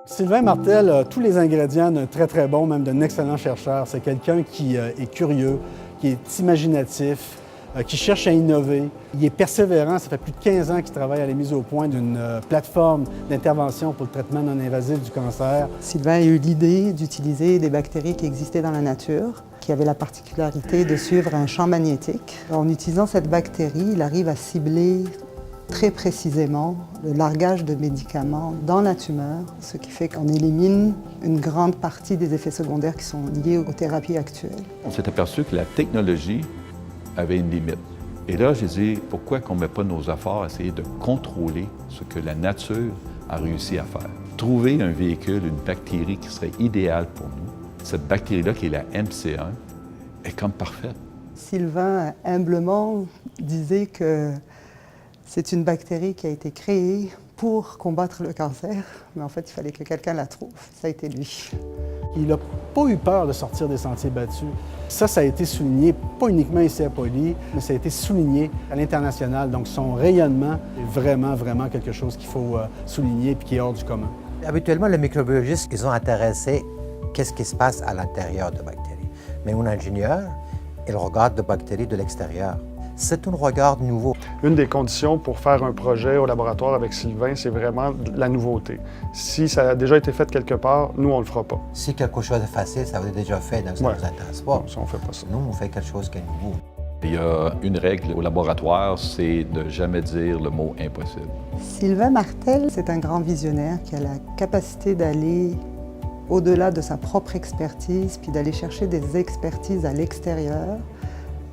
Sylvain Martel a tous les ingrédients d'un très bon, même d'un excellent chercheur. C'est quelqu'un qui est curieux, qui est imaginatif, qui cherche à innover. Il est persévérant. Ça fait plus de 15 ans qu'il travaille à la mise au point d'une plateforme d'intervention pour le traitement non invasif du cancer. Sylvain a eu l'idée d'utiliser des bactéries qui existaient dans la nature, qui avaient la particularité de suivre un champ magnétique. En utilisant cette bactérie, il arrive à cibler très précisément le largage de médicaments dans la tumeur, ce qui fait qu'on élimine une grande partie des effets secondaires qui sont liés aux thérapies actuelles. On s'est aperçu que la technologie avait une limite. Et là, j'ai dit, pourquoi qu'on ne met pas nos efforts à essayer de contrôler ce que la nature a réussi à faire? Trouver un véhicule, une bactérie qui serait idéale pour nous. Cette bactérie-là, qui est la MC1, est comme parfaite. Sylvain, humblement, disait que c'est une bactérie qui a été créée pour combattre le cancer, mais en fait, il fallait que quelqu'un la trouve. Ça a été lui. Il n'a pas eu peur de sortir des sentiers battus. Ça a été souligné, pas uniquement ici à Poly, mais ça a été souligné à l'international. Donc, son rayonnement est vraiment quelque chose qu'il faut souligner et qui est hors du commun. Habituellement, les microbiologistes, ils ont intéressé qu'est-ce qui se passe à l'intérieur de bactéries. Mais un ingénieur, il regarde des bactéries de l'extérieur. C'est un regard nouveau. Une des conditions pour faire un projet au laboratoire avec Sylvain, c'est vraiment la nouveauté. Si ça a déjà été fait quelque part, nous, on le fera pas. Si quelque chose est facile, ça va être déjà fait, donc ça ne nous intéresse pas. Non, ça, on fait pas ça. Nous, on fait quelque chose qui est nouveau. Il y a une règle au laboratoire, c'est de jamais dire le mot impossible. Sylvain Martel, c'est un grand visionnaire qui a la capacité d'aller au-delà de sa propre expertise, puis d'aller chercher des expertises à l'extérieur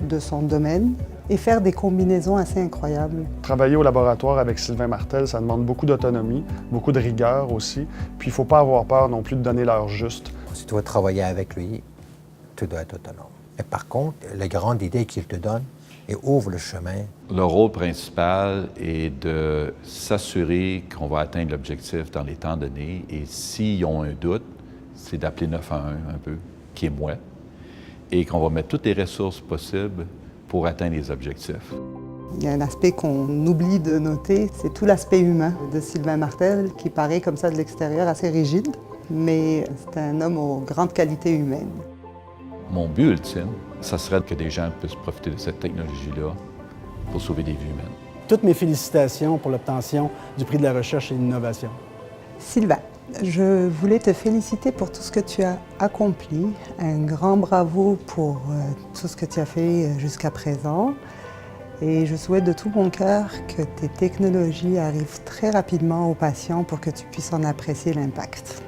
de son domaine et faire des combinaisons assez incroyables. Travailler au laboratoire avec Sylvain Martel, ça demande beaucoup d'autonomie, beaucoup de rigueur aussi. Puis il ne faut pas avoir peur non plus de donner l'heure juste. Si tu veux travailler avec lui, tu dois être autonome. Et par contre, les grandes idées qu'il te donne, et ouvre le chemin. Le rôle principal est de s'assurer qu'on va atteindre l'objectif dans les temps donnés. Et s'ils ont un doute, c'est d'appeler 911 un peu, qui est moi, et qu'on va mettre toutes les ressources possibles pour atteindre les objectifs. Il y a un aspect qu'on oublie de noter, c'est tout l'aspect humain de Sylvain Martel, qui paraît comme ça de l'extérieur assez rigide, mais c'est un homme aux grandes qualités humaines. Mon but ultime, ça serait que des gens puissent profiter de cette technologie-là pour sauver des vies humaines. Toutes mes félicitations pour l'obtention du prix de la recherche et de l'innovation. Sylvain, je voulais te féliciter pour tout ce que tu as accompli. Un grand bravo pour tout ce que tu as fait jusqu'à présent. Et je souhaite de tout mon cœur que tes technologies arrivent très rapidement aux patients pour que tu puisses en apprécier l'impact.